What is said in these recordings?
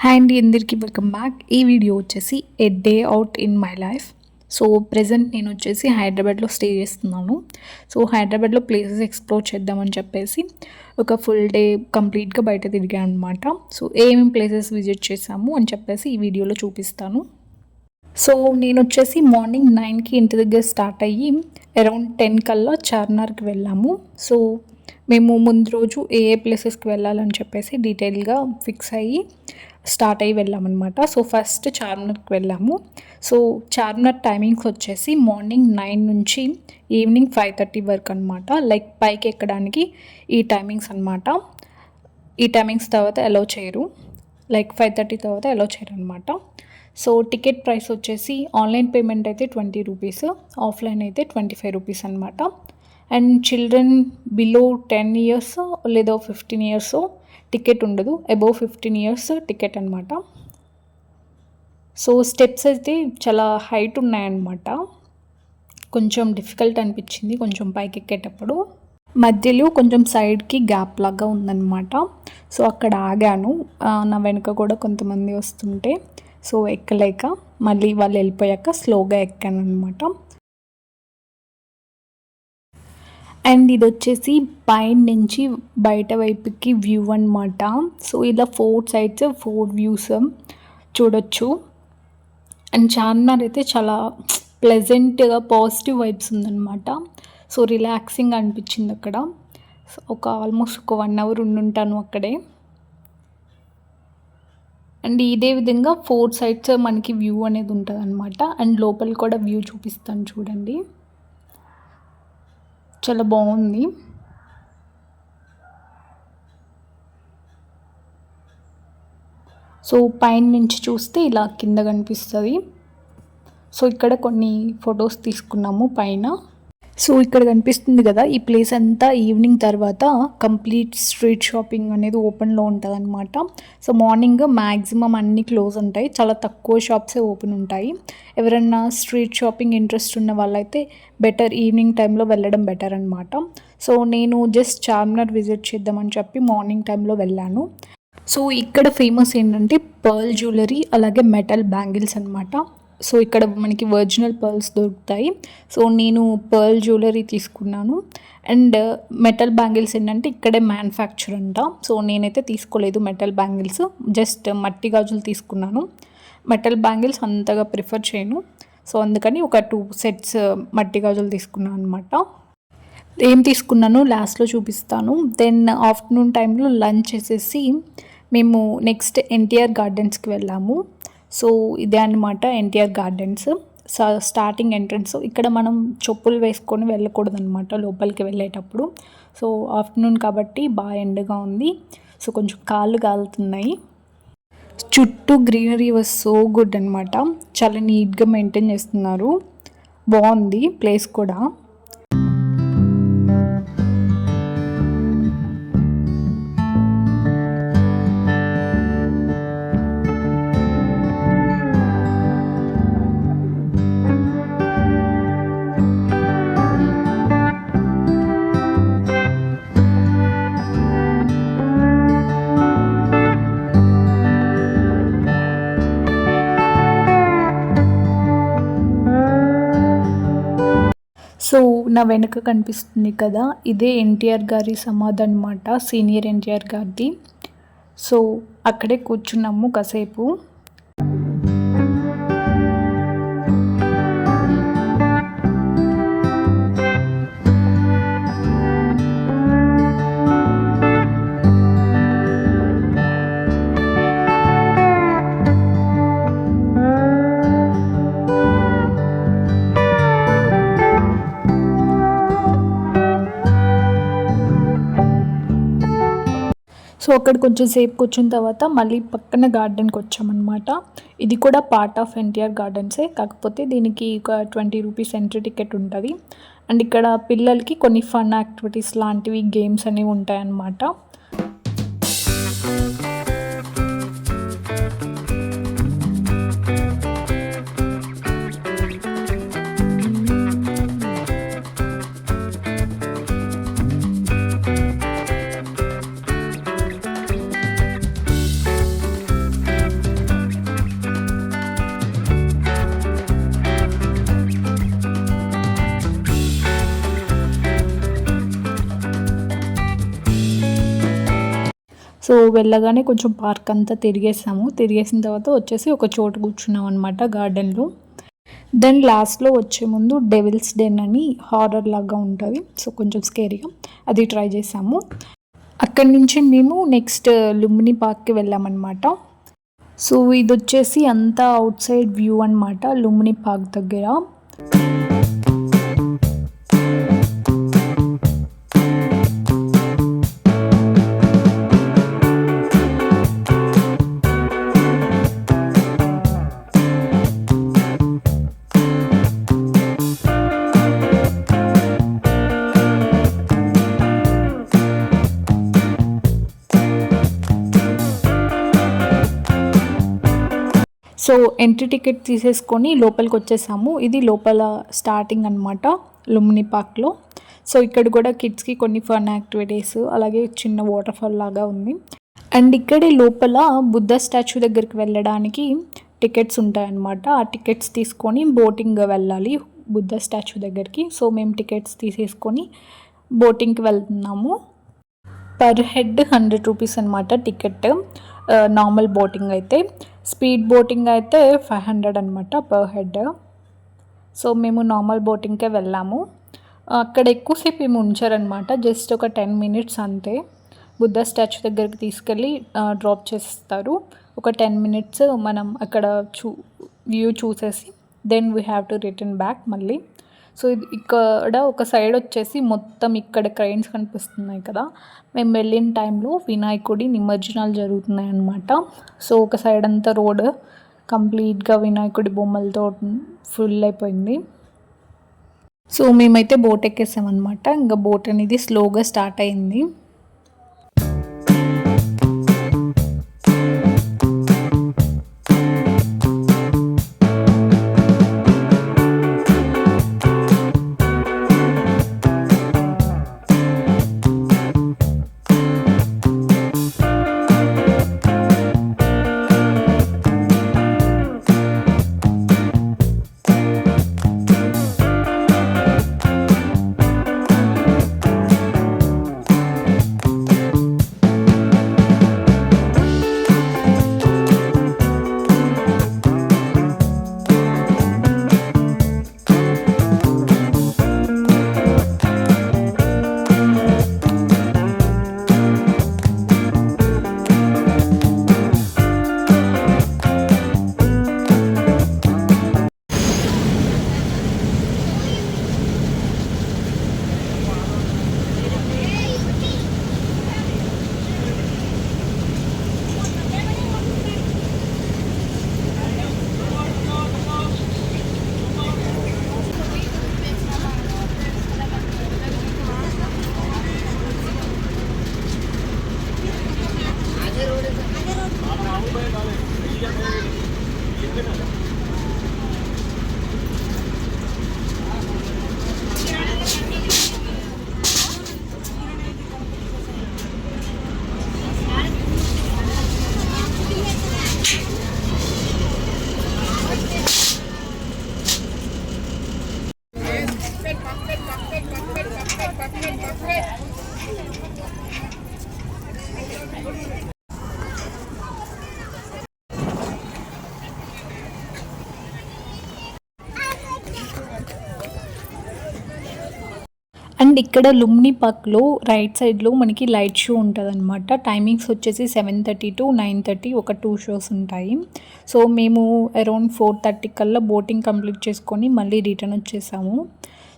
Hi అండి, అందరికీ welcome back. ఈ వీడియో వచ్చేసి a day out in my life. So present నేను వచ్చేసి హైదరాబాద్లో స్టే చేస్తున్నాను. సో హైదరాబాద్లో ప్లేసెస్ ఎక్స్ప్లోర్ చేద్దామని చెప్పేసి ఒక ఫుల్ డే కంప్లీట్గా బయట తిరిగాను అనమాట. సో ఏమేమి ప్లేసెస్ విజిట్ చేసాము అని చెప్పేసి ఈ వీడియోలో చూపిస్తాను. సో నేను వచ్చేసి మార్నింగ్ 9కి ఇంటి దగ్గర స్టార్ట్ అయ్యి అరౌండ్ 10 కల్లా చార్మినార్కి వెళ్ళాము. సో మేము ముందు రోజు ఏ ప్లేసెస్కి వెళ్ళాలని చెప్పేసి డీటెయిల్గా ఫిక్స్ అయ్యి స్టార్ట్ అయ్యి వెళ్ళామన్నమాట. సో ఫస్ట్ చార్మినార్కి వెళ్ళాము. సో చార్మినార్ టైమింగ్స్ వచ్చేసి మార్నింగ్ 9 నుంచి ఈవినింగ్ 5:30 వరకు అనమాట. లైక్ పైకి ఎక్కడానికి ఈ టైమింగ్స్ అనమాట. ఈ టైమింగ్స్ తర్వాత అలౌ చేయరు, లైక్ 5:30 తర్వాత అలౌ చేయరు అనమాట. సో టికెట్ ప్రైస్ వచ్చేసి ఆన్లైన్ పేమెంట్ అయితే 20 రూపీస్, ఆఫ్లైన్ అయితే 25 రూపీస్ అనమాట. అండ్ చిల్డ్రన్ బిలో 10 ఇయర్స్ లేదా 15 ఇయర్స్ టికెట్ ఉండదు, అబోవ్ 15 ఇయర్స్ టికెట్ అనమాట. సో స్టెప్స్ అయితే చాలా హైట్ ఉన్నాయన్నమాట. కొంచెం డిఫికల్ట్ అనిపించింది కొంచెం పైకి ఎక్కేటప్పుడు. మధ్యలో కొంచెం సైడ్కి గ్యాప్ లాగా ఉందన్నమాట. సో అక్కడ ఆగాను. నా వెనుక కూడా కొంతమంది వస్తుంటే సో ఎక్కలేక మళ్ళీ వాళ్ళు వెళ్ళిపోయాక స్లోగా ఎక్కాను అనమాట. అండ్ ఇది వచ్చేసి పైన నుంచి బయట వైపుకి వ్యూ అనమాట. సో ఇలా 4 సైడ్స్ 4 వ్యూస్ చూడొచ్చు. అండ్ చార్మినార్ అయితే చాలా ప్లెజెంట్గా పాజిటివ్ వైబ్స్ ఉందన్నమాట. సో రిలాక్సింగ్ అనిపించింది అక్కడ. సో ఆల్మోస్ట్ ఒక 1 అవర్ ఉండుంటాను అక్కడే. అండ్ ఇదే విధంగా 4 సైడ్స్ మనకి వ్యూ అనేది ఉంటుంది అనమాట. అండ్ లోపల కూడా వ్యూ చూపిస్తాను చూడండి, చాలా బాగుంది. సో పైన నుంచి చూస్తే ఇలా కింద కనిపిస్తుంది. సో ఇక్కడ కొన్ని ఫొటోస్ తీసుకున్నాము పైన. సో ఇక్కడ కనిపిస్తుంది కదా, ఈ ప్లేస్ అంతా ఈవినింగ్ తర్వాత కంప్లీట్ స్ట్రీట్ షాపింగ్ అనేది ఓపెన్లో ఉంటుంది అనమాట. సో మార్నింగ్ మ్యాక్సిమం అన్నీ క్లోజ్ ఉంటాయి, చాలా తక్కువ షాప్సే ఓపెన్ ఉంటాయి. ఎవరన్నా స్ట్రీట్ షాపింగ్ ఇంట్రెస్ట్ ఉన్న వాళ్ళైతే బెటర్ ఈవినింగ్ టైంలో వెళ్ళడం బెటర్ అనమాట. సో నేను జస్ట్ చార్మినార్ విజిట్ చేద్దామని చెప్పి మార్నింగ్ టైంలో వెళ్ళాను. సో ఇక్కడ ఫేమస్ ఏంటంటే పర్ల్ జ్యువెలరీ అలాగే మెటల్ బ్యాంగిల్స్ అనమాట. సో ఇక్కడ మనకి ఒరిజినల్ పర్ల్స్ దొరుకుతాయి. సో నేను పర్ల్ జ్యువెలరీ తీసుకున్నాను. అండ్ మెటల్ బ్యాంగిల్స్ ఏంటంటే ఇక్కడే మ్యానుఫ్యాక్చర్ అంట. సో నేనైతే తీసుకోలేదు మెటల్ బ్యాంగిల్స్, జస్ట్ మట్టి గాజులు తీసుకున్నాను. మెటల్ బ్యాంగిల్స్ అంతగా ప్రిఫర్ చేయను. సో అందుకని ఒక 2 సెట్స్ మట్టి గాజులు తీసుకున్నాను అనమాట. ఏం తీసుకున్నాను లాస్ట్లో చూపిస్తాను. దెన్ ఆఫ్టర్నూన్ టైంలో లంచ్ చేసేసి మేము నెక్స్ట్ ఎన్టీఆర్ గార్డెన్స్కి వెళ్ళాము. సో ఇదే అనమాట ఎన్టీఆర్ గార్డెన్స్ స్టార్టింగ్ ఎంట్రన్స్. ఇక్కడ మనం చెప్పులు వేసుకొని వెళ్ళకూడదు అనమాట లోపలికి వెళ్ళేటప్పుడు. సో ఆఫ్టర్నూన్ కాబట్టి బాగా ఎండగా ఉంది. సో కొంచెం కాళ్ళు కాలుతున్నాయి. చుట్టూ గ్రీనరీ వాజ్ సో గుడ్ అనమాట. చాలా నీట్గా మెయింటైన్ చేస్తున్నారు, బాగుంది ప్లేస్ కూడా. సో నా వెనుక కనిపిస్తుంది కదా, ఇదే ఎన్టీఆర్ గారి సమాధి అనమాట, సీనియర్ ఎన్టీఆర్ గారిది. సో అక్కడే కూర్చున్నాము కాసేపు. సో అక్కడ కొంచెం సేపు కూర్చున్న తర్వాత మళ్ళీ పక్కన గార్డెన్కి వచ్చామన్నమాట. ఇది కూడా పార్ట్ ఆఫ్ ఎన్టీఆర్ గార్డెన్సే, కాకపోతే దీనికి ఒక 20 రూపీస్ ఎంట్రీ టికెట్ ఉంటుంది. అండ్ ఇక్కడ పిల్లలకి కొన్ని ఫన్ యాక్టివిటీస్ లాంటివి గేమ్స్ అనేవి ఉంటాయన్నమాట. సో వెళ్ళగానే కొంచెం పార్క్ అంతా తిరిగేసిన తర్వాత వచ్చేసి ఒక చోటు కూర్చున్నాం అనమాట గార్డెన్లో. దెన్ లాస్ట్లో వచ్చే ముందు డెవిల్స్ డెన్ అని హారర్ లాగా ఉంటుంది, సో కొంచెం స్కేరీగా, అది ట్రై చేసాము. అక్కడి నుంచి మేము నెక్స్ట్ లుంబిని పార్క్కి వెళ్ళామన్నమాట. సో ఇది వచ్చేసి అంతా అవుట్ సైడ్ వ్యూ అనమాట లుంబిని పార్క్ దగ్గర. సో ఎంట్రీ టికెట్ తీసేసుకొని లోపలికి వచ్చేసాము. ఇది లోపల స్టార్టింగ్ అనమాట లుంబిని పార్క్లో. సో ఇక్కడ కూడా కిడ్స్కి కొన్ని ఫన్ యాక్టివిటీస్, అలాగే చిన్న వాటర్ ఫాల్ లాగా ఉంది. అండ్ ఇక్కడే లోపల బుద్ధ స్టాచ్యూ దగ్గరికి వెళ్ళడానికి టికెట్స్ ఉంటాయన్నమాట. ఆ టికెట్స్ తీసుకొని బోటింగ్ వెళ్ళాలి బుద్ధ స్టాచ్యూ దగ్గరికి. సో మేము టికెట్స్ తీసేసుకొని బోటింగ్కి వెళ్తున్నాము. పర్ హెడ్ 100 రూపీస్ అనమాట టికెట్. నార్మల్ బోటింగ్ అయితే, స్పీడ్ బోటింగ్ అయితే 500 అనమాట పర్ హెడ్. సో మేము నార్మల్ బోటింగ్కే వెళ్ళాము. అక్కడ ఎక్కువసేపు ఏమి ఉంచారనమాట, జస్ట్ ఒక 10 మినిట్స్ అంతే. బుద్ధ స్టాచ్యూ దగ్గరికి తీసుకెళ్ళి డ్రాప్ చేస్తారు. ఒక 10 మినిట్స్ మనం అక్కడ వ్యూ చూసేసి then we have to return back మళ్ళీ. సో ఇది ఇక్కడ ఒక సైడ్ వచ్చేసి మొత్తం ఇక్కడ క్రైన్స్ కనిపిస్తున్నాయి కదా, మేము వెళ్ళిన టైంలో వినాయకుడి నిమజ్జనాలు జరుగుతున్నాయి అన్నమాట. సో ఒక సైడ్ అంతా రోడ్ కంప్లీట్గా వినాయకుడి బొమ్మలతో ఫుల్ అయిపోయింది. సో మేమైతే బోట్ ఎక్కేసామన్నమాట. ఇంకా బోట్ అనేది స్లోగా స్టార్ట్ అయింది. అండ్ ఇక్కడ లుంబిని పార్క్లో రైట్ సైడ్లో మనకి లైట్ షో ఉంటుంది అనమాట. టైమింగ్స్ వచ్చేసి 7:30 to 9:30 ఒక 2 షోస్ ఉంటాయి. సో మేము అరౌండ్ 4:30 కల్లా బోటింగ్ కంప్లీట్ చేసుకొని మళ్ళీ రిటర్న్ వచ్చేసాము.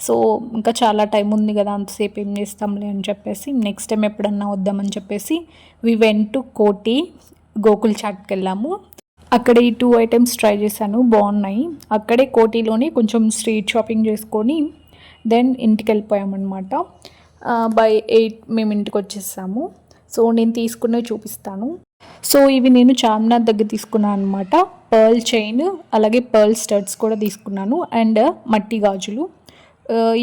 సో ఇంకా చాలా టైం ఉంది కదా, అంతసేపు ఏం చేస్తాంలే అని చెప్పేసి నెక్స్ట్ టైం ఎప్పుడన్నా వద్దామని చెప్పేసి వి వెంట్ టు కోటి గోకుల్ చాట్కి వెళ్ళాము. అక్కడ ఈ 2 ఐటమ్స్ ట్రై చేశాను, బాగున్నాయి. అక్కడే కోటిలోనే కొంచెం స్ట్రీట్ షాపింగ్ చేసుకొని దెన్ ఇంటికి వెళ్ళిపోయామన్నమాట. బై 8 మేము ఇంటికి వచ్చేసాము. సో నేను తీసుకున్నవి చూపిస్తాను. సో ఇవి నేను చార్మినార్ దగ్గర తీసుకున్నాను అనమాట. పర్ల్ చైన్, అలాగే పర్ల్ స్టడ్స్ కూడా తీసుకున్నాను, అండ్ మట్టి గాజులు.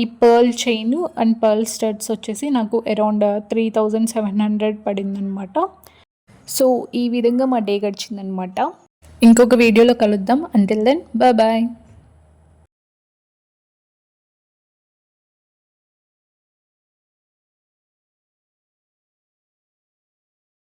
ఈ pearl chain and pearl studs వచ్చేసి నాకు అరౌండ్ 3700 పడిందనమాట. సో ఈ విధంగా మా డే గడిచిందనమాట. ఇంకొక వీడియోలో కలుద్దాం. Until then bye bye.